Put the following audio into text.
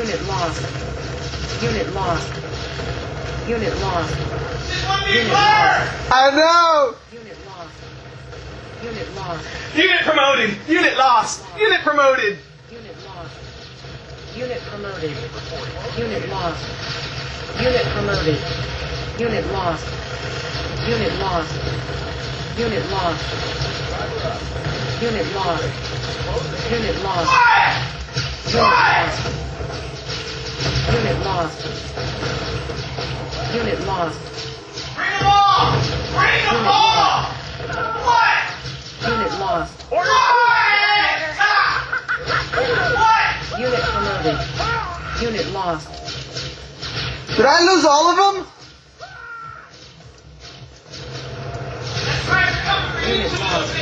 Unit lost. Unit lost. Unit lost. Unit lost. I know! Unit lost. Unit lost. Unit promoted! Unit lost! Unit promoted! Unit lost. Unit promoted. Unit lost. Unit promoted. Unit lost. Unit lost. Unit lost. Unit lost. Unit lost. Unit lost. Unit lost. Bring them all! Bring them all! What? Unit lost. What? Unit promoted. Unit lost. Did I lose all of them? Unit lost.